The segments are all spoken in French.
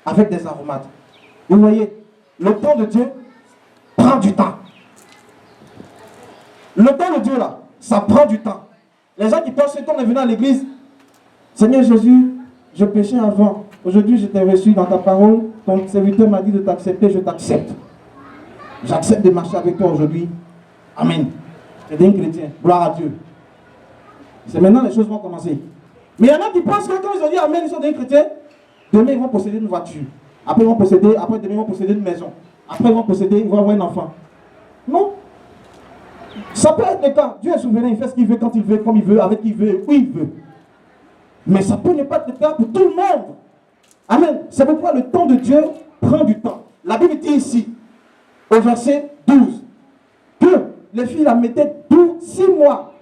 avec des aromates. Vous voyez, le temps de Dieu prend du temps. Le temps de Dieu là, ça prend du temps. Les gens qui pensent que quand on est venu à l'église, Seigneur Jésus, je péchais avant. Aujourd'hui, je t'ai reçu dans ta parole. Ton serviteur m'a dit de t'accepter, je t'accepte. J'accepte de marcher avec toi aujourd'hui. Amen. C'est des chrétiens. Gloire à Dieu. C'est maintenant les choses vont commencer. Mais il y en a qui pensent que quand ils ont dit Amen, ils sont des chrétiens. Demain, ils vont posséder une voiture. Après, demain, ils vont posséder une maison. Après, ils vont avoir un enfant. Non. Ça peut être le cas. Dieu est souverain, il fait ce qu'il veut, quand il veut, comme il veut, avec qui il veut, où il veut. Mais ça peut ne pas être le cas pour tout le monde. Amen. C'est pourquoi le temps de Dieu prend du temps. La Bible dit ici, au verset 12, que les filles la mettaient 6 mois.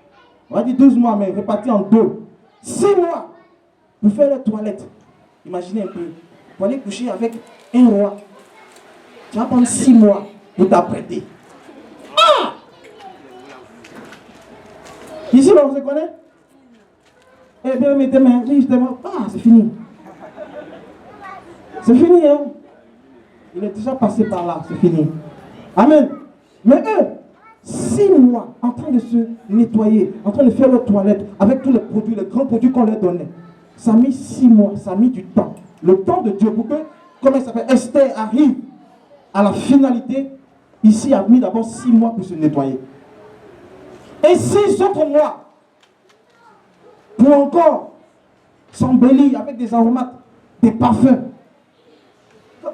On va dire 12 mois, mais répartis en 2. 6 mois pour faire leur toilette. Imaginez un peu. Pour aller coucher avec un roi. Tu vas prendre 6 mois pour t'apprêter. Ah! Ici, on se connaît? Eh bien, mettez main. Oui, justement. Ah, c'est fini. C'est fini, hein? Il est déjà passé par là, c'est fini. Amen. Mais eux, 6 mois en train de se nettoyer, en train de faire leur toilette avec tous les produits, les grands produits qu'on leur donnait. Ça a mis 6 mois, ça a mis du temps. Le temps de Dieu pour que, comment il s'appelle, Esther arrive à la finalité. Ici, a mis d'abord 6 mois pour se nettoyer. Et 6 autres mois pour encore s'embellir avec des aromates, des parfums.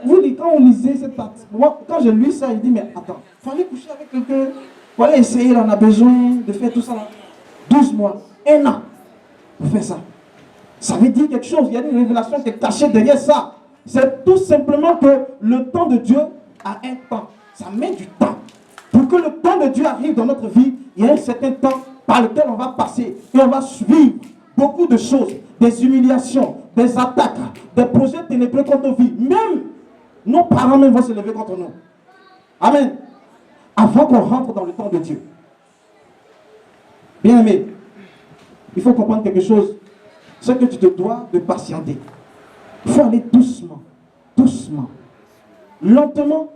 Vous dites, quand on lisait cette partie, moi, quand j'ai lu ça, je dis, mais attends, il fallait coucher avec quelqu'un, il fallait essayer, là, on a besoin de faire tout ça là. 12 mois, 1 an pour faire ça. Ça veut dire quelque chose, il y a une révélation qui est cachée derrière ça. C'est tout simplement que le temps de Dieu a un temps. Ça met du temps. Pour que le temps de Dieu arrive dans notre vie, il y a un certain temps par lequel on va passer et on va suivre beaucoup de choses, des humiliations, des attaques, des projets ténébreux contre nos vies. Même nos parents même vont se lever contre nous. Amen. Avant qu'on rentre dans le temps de Dieu. Bien aimé, il faut comprendre quelque chose. C'est que tu te dois de patienter. Il faut aller doucement, doucement, lentement,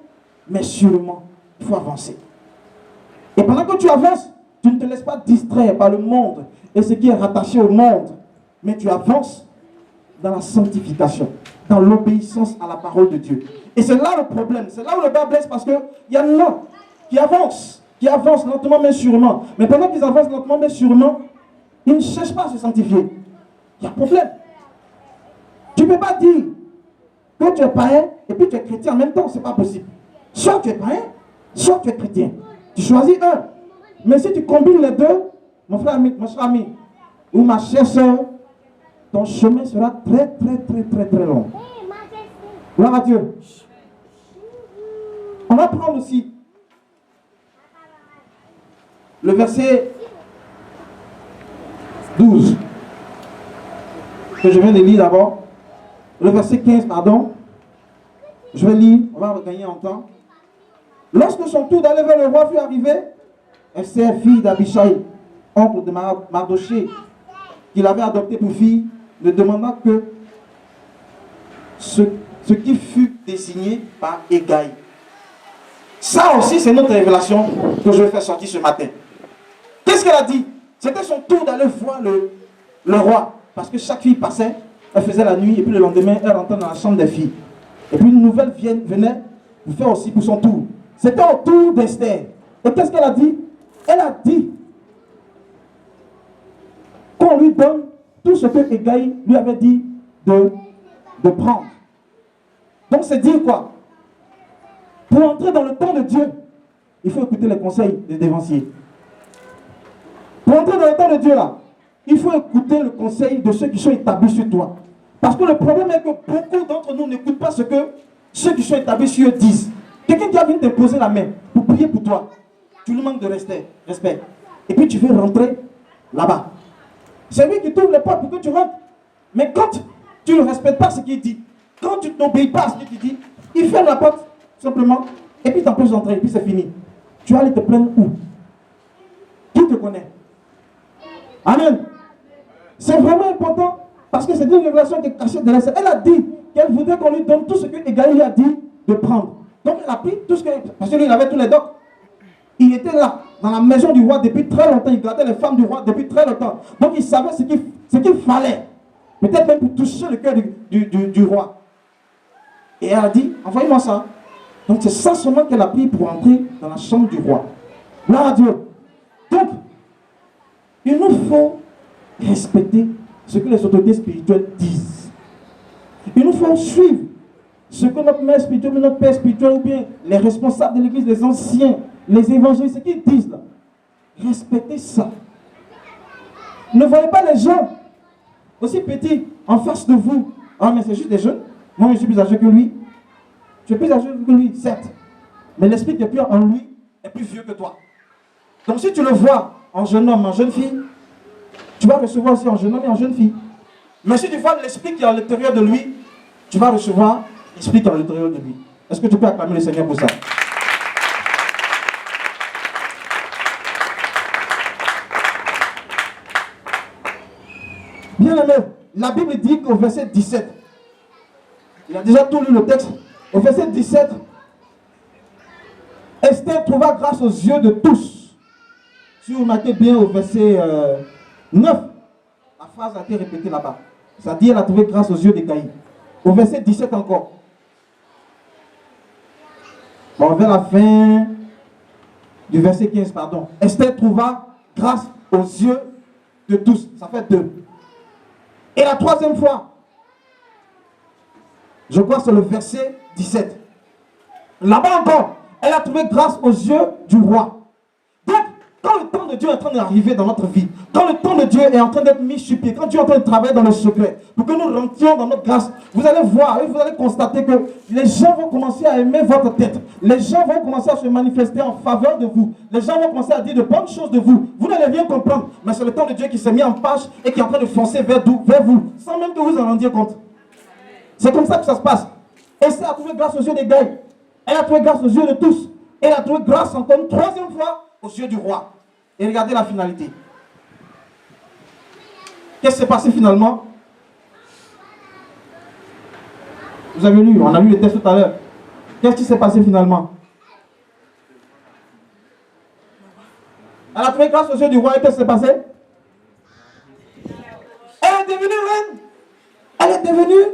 mais sûrement. Il faut avancer. Et pendant que tu avances, tu ne te laisses pas distraire par le monde et ce qui est rattaché au monde. Mais tu avances dans la sanctification, dans l'obéissance à la parole de Dieu. Et c'est là le problème, c'est là où le bas blesse, parce qu'il y en a qui avancent lentement mais sûrement. Mais pendant qu'ils avancent lentement mais sûrement, ils ne cherchent pas à se sanctifier. Il y a un problème. Tu ne peux pas dire que tu es païen et puis tu es chrétien en même temps, ce n'est pas possible. Soit tu es païen, soit tu es chrétien. Tu choisis un. Mais si tu combines les deux, mon frère ami, mon cher ami, ou ma chère soeur, ton chemin sera très, très, très, très, très long. Gloire à Dieu. On va prendre aussi le verset 12 que je viens de lire d'abord. Le verset 15, pardon. Je vais lire, on va regagner en temps. Lorsque son tour d'aller vers le roi fut arrivé, Esther, fille d'Abishai, oncle de Mardoché, qu'il avait adopté pour fille, ne demanda que ce qui fut désigné par Hégaï. Ça aussi, c'est notre révélation que je vais faire sortir ce matin. Qu'est-ce qu'elle a dit? C'était son tour d'aller voir le roi. Parce que chaque fille passait, elle faisait la nuit, et puis le lendemain, elle rentrait dans la chambre des filles. Et puis une nouvelle venait pour faire aussi pour son tour. C'était au tour d'Esther. Et qu'est-ce qu'elle a dit? Elle a dit qu'on lui donne tout ce que Hégaï lui avait dit de prendre. Donc c'est dire quoi? Pour entrer dans le temps de Dieu, il faut écouter les conseils des dévanciers. Pour entrer dans le temps de Dieu là, il faut écouter le conseil de ceux qui sont établis sur toi. Parce que le problème est que beaucoup d'entre nous n'écoutent pas ce que ceux qui sont établis sur eux disent. Quelqu'un qui a venu te poser la main pour prier pour toi, tu lui manques de respect. Et puis tu veux rentrer là-bas. C'est lui qui t'ouvre les portes pour que tu rentres. Mais quand tu ne respectes pas ce qu'il dit, quand tu n'obéis pas à ce qu'il dit, il ferme la porte simplement et puis t'empêche d'entrer et puis c'est fini. Tu vas aller te plaindre où? Qui te connaît? Amen. C'est vraiment important parce que c'est une révélation qui est cachée de l'Est. Elle a dit qu'elle voudrait qu'on lui donne tout ce que Égaï lui a dit de prendre. Donc elle a pris tout ce que... Parce que lui, il avait tous les docs. Il était là, dans la maison du roi depuis très longtemps. Il gardait les femmes du roi depuis très longtemps. Donc il savait ce qu'il fallait. Peut-être même pour toucher le cœur du roi. Et elle a dit, envoyez-moi ça. Donc c'est ça seulement qu'elle a pris pour entrer dans la chambre du roi. Gloire à Dieu. Donc, il nous faut respecter ce que les autorités spirituelles disent. Il nous faut suivre ce que notre mère spirituelle, notre père spirituel, ou bien les responsables de l'église, les anciens, les évangélistes, ce qu'ils disent là. Respectez ça. Ne voyez pas les gens aussi petits en face de vous. Ah, mais c'est juste des jeunes. Moi, je suis plus âgé que lui. Tu es plus âgé que lui, certes. Mais l'esprit qui est plus en lui est plus vieux que toi. Donc si tu le vois en jeune homme, en jeune fille, tu vas recevoir aussi en jeune homme et en jeune fille. Mais si tu vois l'esprit qui est à l'intérieur de lui, tu vas recevoir l'esprit qui est à l'intérieur de lui. Est-ce que tu peux acclamer le Seigneur pour ça? Bien aimé, la Bible dit qu'au verset 17, il a déjà tout lu le texte, au verset 17, Esther trouva grâce aux yeux de tous. Si vous marquez bien au verset 9, la phrase a été répétée là-bas. Ça dit qu'elle a trouvé grâce aux yeux d'Égaï. Au verset 17 encore. Bon, vers la fin du verset 15, pardon. Esther trouva grâce aux yeux de tous. Ça fait 2. Et la troisième fois, je crois que c'est le verset 17. Là-bas encore, elle a trouvé grâce aux yeux du roi. Donc, quand le temps de Dieu est en train d'arriver dans notre vie, quand le temps de Dieu est en train d'être mis sur pied, quand Dieu est en train de travailler dans le secret, pour que nous rentrions dans notre grâce, vous allez voir et vous allez constater que les gens vont commencer à aimer votre tête. Les gens vont commencer à se manifester en faveur de vous. Les gens vont commencer à dire de bonnes choses de vous. Vous n'allez rien comprendre, mais c'est le temps de Dieu qui s'est mis en page et qui est en train de foncer vers vous, sans même que vous en rendiez compte. C'est comme ça que ça se passe. Esther a trouvé grâce aux yeux des gars. Elle a trouvé grâce aux yeux de tous. Elle a trouvé grâce encore une troisième fois aux yeux du roi. Et regardez la finalité. Qu'est-ce qui s'est passé finalement? Vous avez lu, on a lu le texte tout à l'heure. Qu'est-ce qui s'est passé finalement? Elle a trouvé grâce aux yeux du roi et qu'est-ce qui s'est passé? Elle est devenue reine. Elle est devenue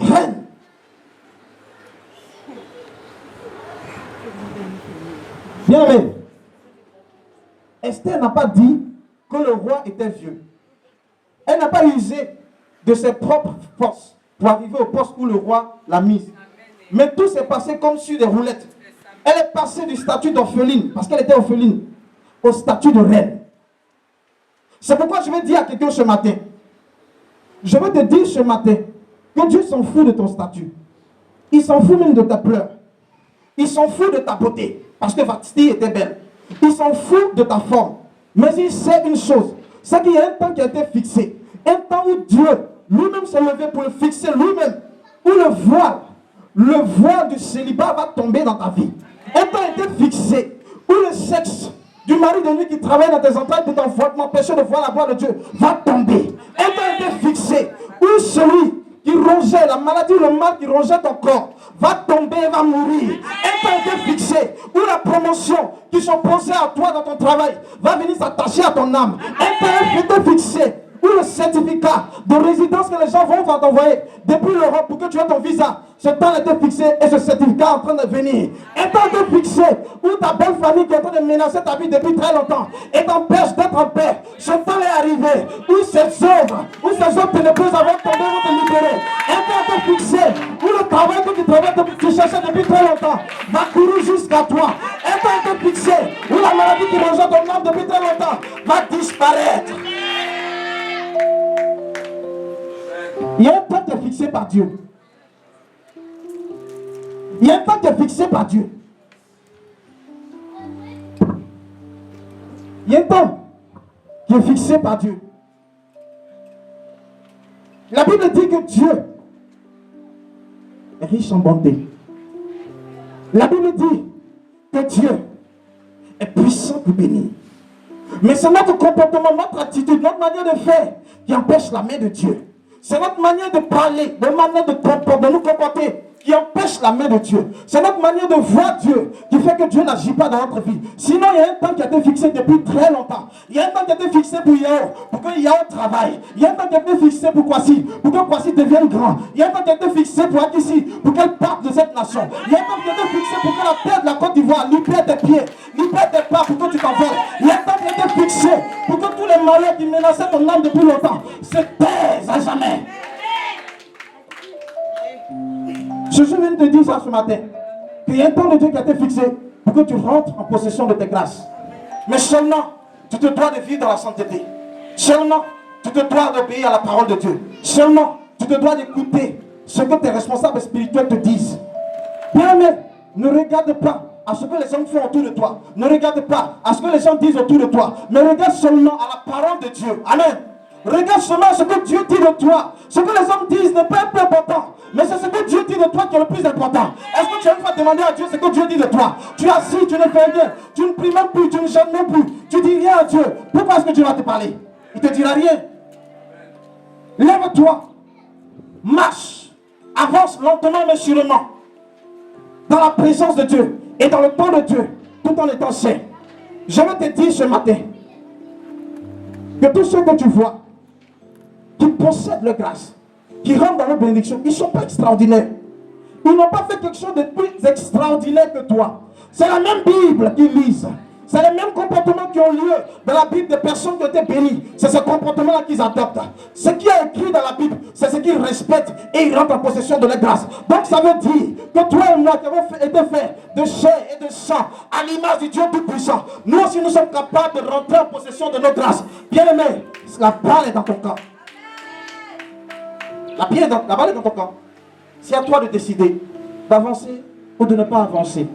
reine. Bien aimé, Esther n'a pas dit que le roi était vieux. Elle n'a pas usé de ses propres forces pour arriver au poste où le roi l'a mise. Mais tout s'est passé comme sur des roulettes. Elle est passée du statut d'orpheline, parce qu'elle était orpheline, au statut de reine. C'est pourquoi je vais dire à quelqu'un ce matin, je vais te dire ce matin, que Dieu s'en fout de ton statut. Il s'en fout même de ta pleure. Il s'en fout de ta beauté, parce que Vasti était belle. Il s'en fout de ta forme. Mais il sait une chose, c'est qu'il y a un temps qui a été fixé. Un temps où Dieu lui-même s'est levé pour le fixer lui-même. Où le voile du célibat va tomber dans ta vie. Un temps a été fixé. Où le sexe du mari de lui qui travaille dans tes entrailles pour t'empêcher de voir la gloire de Dieu va tomber. Un temps a été fixé. Où celui qui rongeait, la maladie, le mal qui rongeait ton corps, va tomber, va mourir. Un temps a été fixé, où la promotion qui sont pensées à toi dans ton travail va venir s'attacher à ton âme. Un temps a été fixé, où le certificat de résidence que les gens vont t'envoyer depuis l'Europe pour que tu aies ton visa, ce temps a été fixé et ce certificat est en train de venir. Un temps a été fixé, où ta belle famille qui est en train de menacer ta vie depuis très longtemps et t'empêche d'être en paix. Ce temps est arrivé, où ces œuvres ténébreuses vont tomber, vont te libérer. Un temps a été fixé, où le travail que tu cherchais depuis très longtemps va courir jusqu'à toi. Un temps a été fixé, où la maladie qui rongeait ton âme depuis très longtemps va disparaître. Il y a un temps qui est fixé par Dieu. Il y a un temps qui est fixé par Dieu. Il y a un temps qui est fixé par Dieu. La Bible dit que Dieu est riche en bonté. La Bible dit que Dieu est puissant pour bénir. Mais c'est notre comportement, notre attitude, notre manière de faire qui empêche la main de Dieu. C'est notre manière de parler, de manière de nous comporter qui empêche la main de Dieu. C'est notre manière de voir Dieu qui fait que Dieu n'agit pas dans notre vie. Sinon, il y a un temps qui a été fixé depuis très longtemps. Il y a un temps qui a été fixé pour Yao, pour que Yao travaille. Il y a un temps qui a été fixé pour Kwasi, pour que Kwasi devienne grand. Il y a un temps qui a été fixé pour Akissi, pour qu'elle parte de cette nation. Il y a un temps qui a été fixé pour que la terre de la Côte d'Ivoire libère tes pieds, libère tes pas pour que tu t'envoles. Il y a un temps qui a été fixé pour que tous les malheurs qui menaçaient ton âme depuis longtemps se taisent à jamais. Je viens de te dire ça ce matin, qu'il y a un temps de Dieu qui a été fixé pour que tu rentres en possession de tes grâces. Mais seulement, tu te dois de vivre dans la sainteté. Seulement, tu te dois d'obéir à la parole de Dieu. Seulement, tu te dois d'écouter ce que tes responsables spirituels te disent. Bien aimé, ne regarde pas à ce que les gens font autour de toi. Ne regarde pas à ce que les gens disent autour de toi. Mais regarde seulement à la parole de Dieu. Amen. Regarde seulement ce que Dieu dit de toi. Ce que les hommes disent n'est pas peu important. Mais c'est ce que Dieu dit de toi qui est le plus important. Est-ce que tu vas demander à Dieu ce que Dieu dit de toi? Tu es assis, tu ne fais rien. Tu ne pries même plus, tu ne jeûnes même plus. Tu dis rien à Dieu. Pourquoi est-ce que Dieu va te parler? Il ne te dira rien. Lève-toi. Marche. Avance lentement mais sûrement. Dans la présence de Dieu. Et dans le temps de Dieu. Tout en étant saint. Je vais te dire ce matin. Que tous ceux que tu vois. Qui possèdent leur grâce. Qui rentrent dans leur bénédiction. Ils ne sont pas extraordinaires. Ils n'ont pas fait quelque chose de plus extraordinaire que toi. C'est la même Bible qu'ils lisent. C'est les mêmes comportements qui ont lieu dans la Bible des personnes qui ont été bénies. C'est ce comportement-là qu'ils adoptent. Ce qui est écrit dans la Bible, c'est ce qu'ils respectent et ils rentrent en possession de la grâce. Donc ça veut dire que toi et moi qui avons été faits de chair et de sang à l'image du Dieu Tout-Puissant, nous aussi nous sommes capables de rentrer en possession de nos grâces. Bien aimé, la balle est dans ton camp. La balle est dans ton camp. C'est à toi de décider d'avancer ou de ne pas avancer.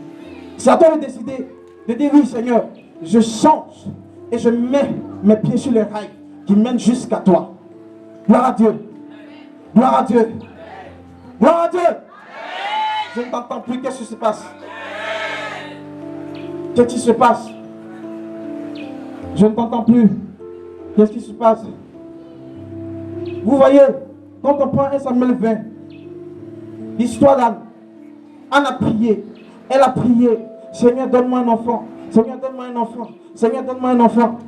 C'est à toi de décider de dire oui Seigneur, je change et je mets mes pieds sur les rails qui mènent jusqu'à toi. Gloire à Dieu. Gloire à Dieu. Gloire à Dieu. Je ne t'entends plus. Qu'est-ce qui se passe? Qu'est-ce qui se passe? Je ne t'entends plus. Qu'est-ce qui se passe? Vous voyez, quand on prend 1 Samuel 20, l'histoire d'Anne, Anne a prié. Elle a prié. Seigneur, donne-moi un enfant. Seigneur, donne-moi un enfant. Seigneur, donne-moi un enfant.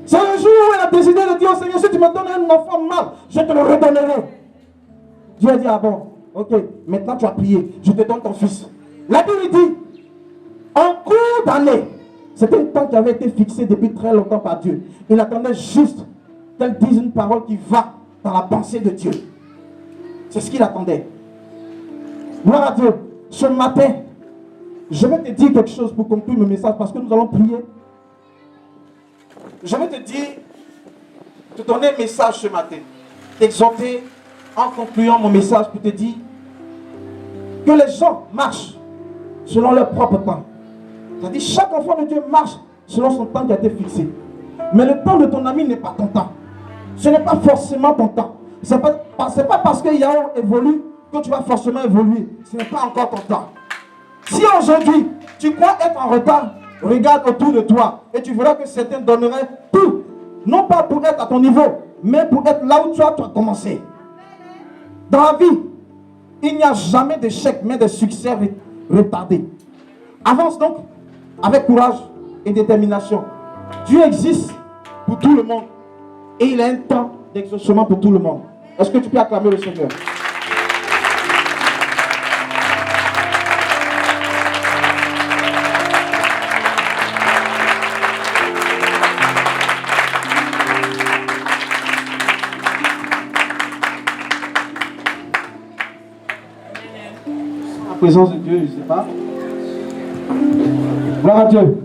C'est le jour où elle a décidé de dire au Seigneur, si tu me donnes un enfant mal, je te le redonnerai. Dieu a dit, ah bon, ok, maintenant tu as prié, je te donne ton fils. La Bible dit, en cours d'année, c'était un temps qui avait été fixé depuis très longtemps par Dieu. Il attendait juste qu'elle dise une parole qui va dans la pensée de Dieu. C'est ce qu'il attendait. Gloire à Dieu. Ce matin, je vais te dire quelque chose pour conclure mon message parce que nous allons prier. Je vais te dire, te donner un message ce matin. T'exhorter en concluant mon message pour te dire que les gens marchent selon leur propre temps. C'est-à-dire chaque enfant de Dieu marche selon son temps qui a été fixé. Mais le temps de ton ami n'est pas ton temps. Ce n'est pas forcément ton temps. Ce n'est pas parce que Yahweh évolue que tu vas forcément évoluer. Ce n'est pas encore ton temps. Si aujourd'hui, tu crois être en retard, regarde autour de toi et tu verras que certains donneraient tout. Non pas pour être à ton niveau, mais pour être là où tu as commencé. Dans la vie, il n'y a jamais d'échec, mais de succès retardés. Avance donc avec courage et détermination. Dieu existe pour tout le monde et il a un temps d'exaucement pour tout le monde. Est-ce que tu peux acclamer le Seigneur? La présence de Dieu, je ne sais pas. Gloire à Dieu.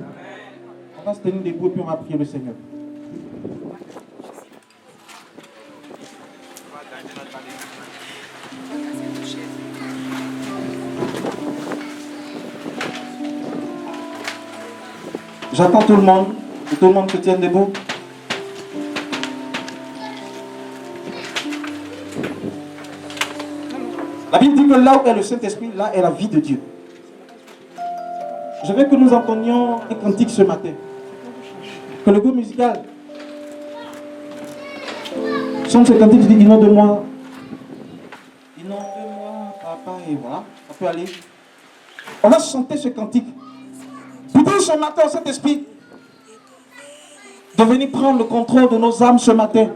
On va se tenir debout et puis on va prier le Seigneur. J'attends tout le monde, que tout le monde se tienne debout. La Bible dit que là où est le Saint-Esprit, là est la vie de Dieu. Je veux que nous entendions un cantique ce matin. Que le groupe musical Chante ce cantique, je dis, inonde-moi. Inonde-moi, papa, et voilà, on peut aller. On va chanter ce cantique. Puis dis ce matin au Saint-Esprit de venir prendre le contrôle de nos âmes ce matin.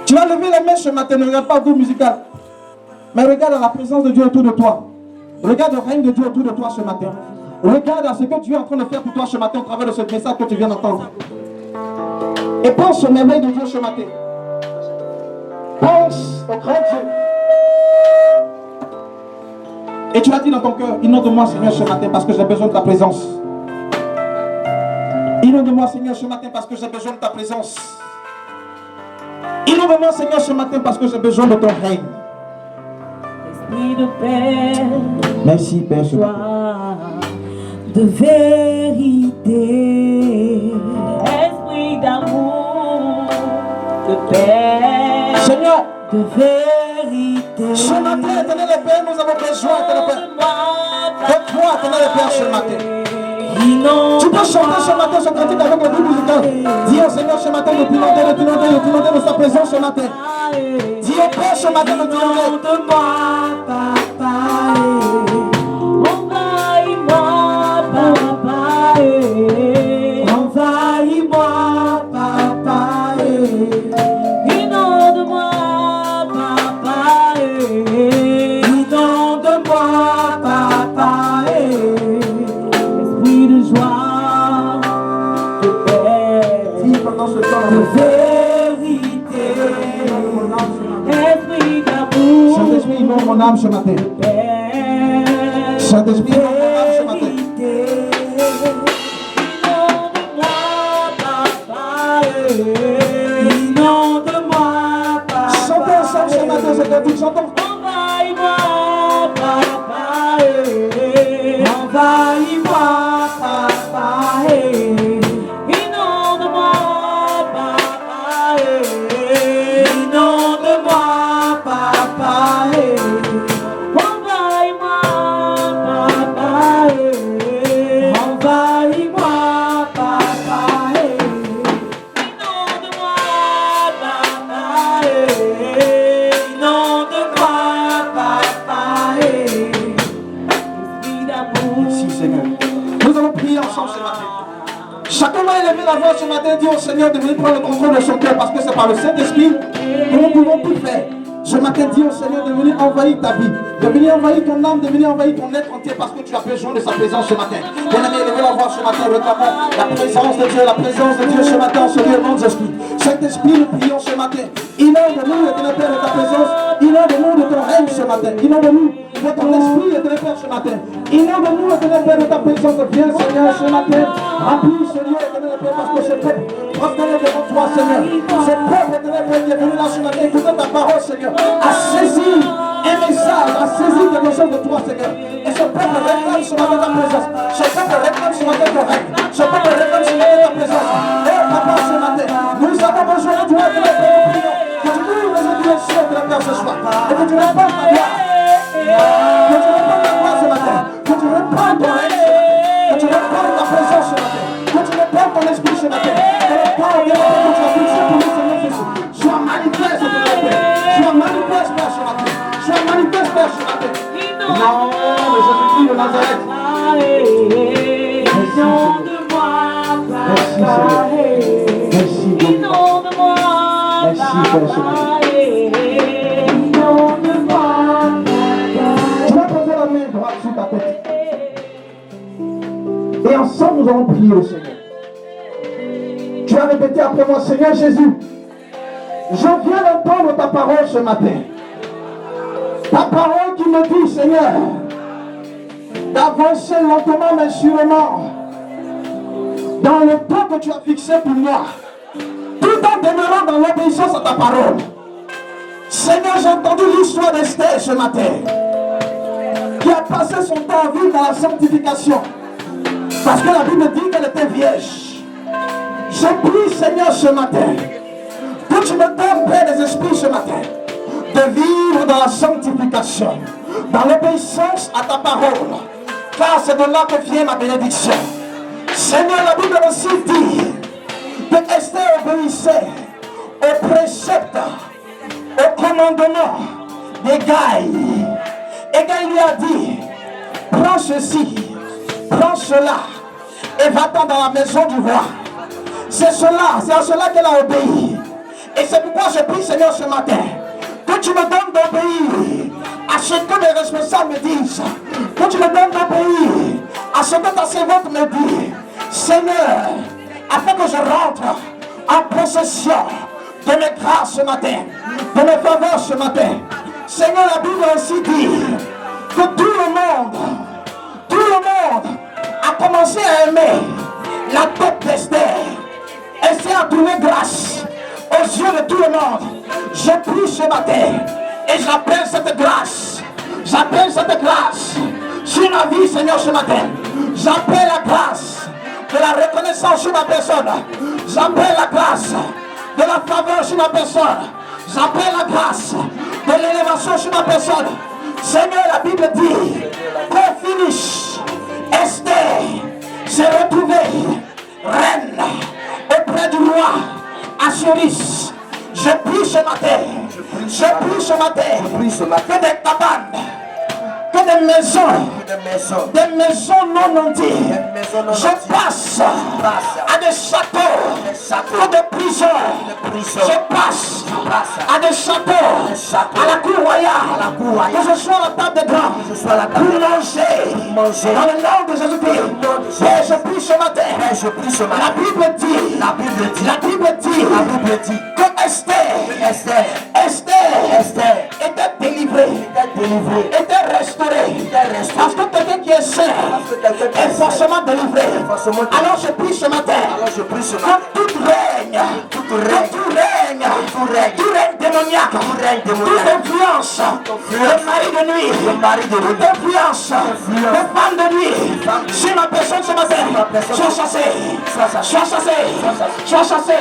Tu vas lever les mains ce matin, ne regarde pas au groupe musical. Mais regarde à la présence de Dieu autour de toi. Regarde le règne de Dieu autour de toi ce matin. Regarde à ce que Dieu est en train de faire pour toi ce matin au travers de ce message que tu viens d'entendre. Et pense au merveille de Dieu ce matin. Pense au grand Dieu. Et tu as dit dans ton cœur, inonde-moi Seigneur ce matin parce que j'ai besoin de ta présence. Inonde-moi Seigneur ce matin parce que j'ai besoin de ta présence. Inonde-moi Seigneur ce matin parce que j'ai besoin de ton règne. Esprit de paix, merci Père ce matin. De vérité, esprit d'amour, de paix, Seigneur, de vérité. Ce matin, éternel le Père, nous avons besoin, éternel Père, de toi, éternel le Père, ce matin. Tu peux chanter ce matin ce cantique avec le groupe musical. Dis au Seigneur ce matin de t'inonder de sa présence ce matin. Dis au Père ce matin de t'inonder de moi, papa. Envahis-moi, papa. Envahis-moi, papa. Inonde-moi, papa. Inonde-moi, papa. Esprit de joie, de paix, Dis pendant ce temps, de vérité, esprit d'amour, Saint-Esprit, inonde mon âme ce matin. Saint-Esprit, inonde mon âme ce matin. Inonde-moi, papa. Inonde-moi, papa. Chantez ensemble ce matin, ce cantique, chantons. Envahis-moi, papa. Envahis-moi, papa. Inonde-moi, papa. Inonde-moi, papa. Envahis-moi, papa. Envahis-moi, papa. Inonde-moi, papa. Inonde-moi, papa. Esprit d'amour. Merci Seigneur. Nous allons prier ensemble ce matin. Chacun va élever la voix ce matin et dire au Seigneur de venir prendre le contrôle de son cœur parce que c'est par le Saint-Esprit que nous pouvons tout faire. Ce matin, dis au Seigneur de venir envahir ta vie, de venir envahir ton âme, de venir envahir ton être entier parce que tu as besoin de sa présence ce matin. Bien-aimé, élevez la voix ce matin, réclamons la présence de Dieu ce matin en ce lieu, nom d'esprit. Saint-Esprit, nous prions ce matin. Inonde-nous, éternel Père, de ta présence. Inonde-nous de ton règne ce matin. Inonde-nous de ton esprit, éternel Père, ce matin. Inonde-nous, éternel Père, de ta présence. Viens, Seigneur, ce matin. Remplis ce lieu, éternel Père, parce que c'est peuple prospère devant toi, Seigneur. C'est peuple, éternel Père, qui est venu là ce matin, écouter ta parole, Seigneur. À saisir un message, à saisir quelque chose de toi, Seigneur. Et ce peuple réclame ce matin ta présence. Ce peuple réclame ce matin ton règne. Ce peuple réclame ce matin ta présence. Et papa, ce matin, nous avons besoin de toi, éternel Père, nous prions. Que tu nous aujourd'hui les cieux, éternel Père, ce soir. Et que tu répondes ta gloire. Que tu répondes ta gloire ce matin. Que tu répondes ton règne ce matin. Que tu répondes ta présence ce matin. Que tu répondes ton esprit ce matin. Que le corps bien que tu as fixé pour nous, Seigneur Jésus. Sois manifeste, éternel Père. Sois manifeste, Père, ce matin. Sois manifeste, Père, ce matin. Non, de Jésus-Christ de Nazareth. Inonde-moi, papa. Merci, Inonde-moi, Merci, Père, ce matin. Inonde-moi, Tu vas poser la main droite sur ta tête. Et ensemble, nous allons prier au Seigneur. Tu vas répéter après moi, Seigneur Jésus, je viens d'entendre ta parole ce matin. Ta parole qui me dit, Seigneur, d'avancer lentement mais sûrement dans le temps que tu as fixé pour moi, tout en demeurant dans l'obéissance à ta parole. Seigneur, j'ai entendu l'histoire d'Esther ce matin, qui a passé son temps à vivre dans la sanctification, parce que la Bible dit qu'elle était vierge. Je prie, Seigneur, ce matin, que tu me donnes, Père des esprits, ce matin, de vivre dans la sanctification, dans l'obéissance à ta parole, car c'est de là que vient ma bénédiction. Seigneur, la Bible aussi dit que Esther obéissait aux préceptes, au commandement d'Égaï. Égaï lui a dit, prends ceci, prends cela, et va-t'en dans la maison du roi. C'est à cela qu'elle a obéi. Et c'est pourquoi je prie, Seigneur, ce matin, que tu me donnes d'obéir à ce que mes responsables me disent, que tu me donnes d'obéir à ce que ta servante me dit, Seigneur, afin que je rentre en possession de mes grâces ce matin, de mes faveurs ce matin. Seigneur, la Bible aussi dit que tout le monde a commencé à aimer la tête d'Esther. Esther a trouvé grâce aux yeux de tout le monde. Je prie ce matin et j'appelle cette grâce. J'appelle cette grâce sur ma vie, Seigneur, ce matin. J'appelle la grâce de la reconnaissance sur ma personne. J'appelle la grâce de la faveur sur ma personne. J'appelle la grâce de l'élévation sur ma personne. Seigneur, la Bible dit qu'on finisse. Esther s'est retrouvée reine auprès du roi Assuérus. Je prie ce matin, que des cabanes, que des maisons non handies, je passe à des châteaux, à des prisons, je passe à des châteaux, à la cour royale, que je sois à la table des grands, pour manger, dans le nom de Jésus-Christ. Et je prie ce matin, la Bible dit que Esther était délivrée, était restaurée. Parce que quelqu'un qui est saint est forcément délivré. Alors je prie ce matin que tout règne démoniaque, toute influence de mari de nuit, toute influence de femme de nuit sur ma personne ce matin, sois chassé, sois chassé, sois chassé,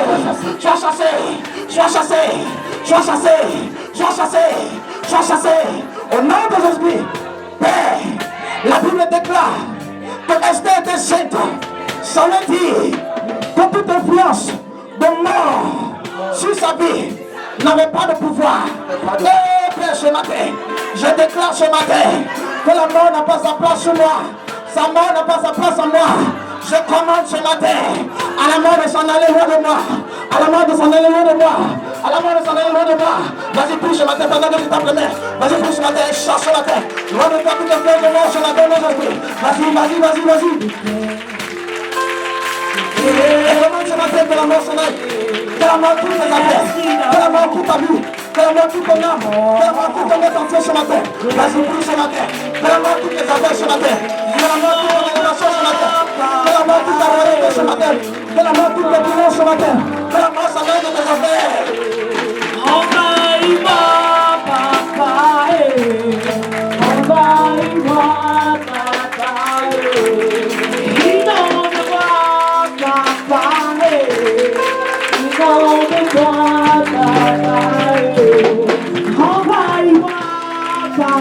sois chassé, sois chassé, sois chassé, sois chassé, sois chassé, au nom de Jésus. Père, la Bible déclare que Esther était sainte. Ça veut dire que toute influence de mort sur sa vie n'avait pas de pouvoir. Et Père, ce matin, je déclare ce matin que la mort n'a pas sa place sur moi. Sa mort n'a pas sa place en moi. Je commande ce matin à la mort de s'en aller loin de moi. À la mort de s'en aller loin de moi. À la mort de s'en aller loin de moi. Vas-y, prie ce matin pendant que tu tapes les mains. Vas-y, prie ce matin, chasse ce matin. Loin de toi, toutes les fleurs de mort ce matin, mon esprit. Vas-y. Et commande ce matin que la mort s'en aille. Que la mort coupe tes affaires. Que la mort coupe ta vie. Que la mort coupe ton âme. Que la mort coupe ton être entier ce matin. Vas-y, prie ce matin. Que la mort coupe tes affaires ce matin. Que la mort coupe ton élévation ce matin. Que la mort coupe ta royauté ce matin. Que la mort coupe tes finances ce matin. Que la mort s'en aille de tes affaires. Envahis-moi, papa, envahis-moi, papa, inonde-moi, papa, inonde-moi, papa, envahis-moi, papa,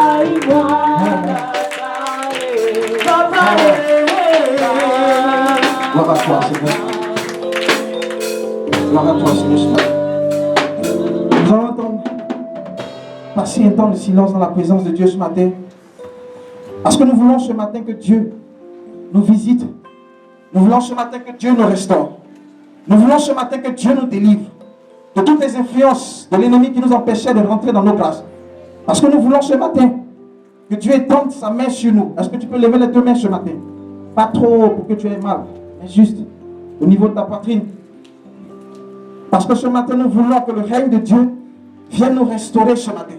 envahis-moi, papa, Gloire à toi, Seigneur. Gloire à toi, Seigneur. Nous allons entendre passer un temps de silence dans la présence de Dieu ce matin. Parce que nous voulons ce matin que Dieu nous visite. Nous voulons ce matin que Dieu nous restaure. Nous voulons ce matin que Dieu nous délivre de toutes les influences de l'ennemi qui nous empêchaient de rentrer dans nos grâces. Parce que nous voulons ce matin que Dieu étende sa main sur nous. Est-ce que tu peux lever les deux mains ce matin? Pas trop pour que tu aies mal, mais juste au niveau de ta poitrine. Parce que ce matin, nous voulons que le règne de Dieu vienne nous restaurer ce matin.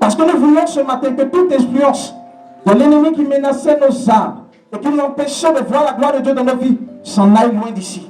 Parce que nous voulons ce matin que toute influence de l'ennemi qui menaçait nos âmes et qui nous empêchait de voir la gloire de Dieu dans nos vies s'en aille loin d'ici.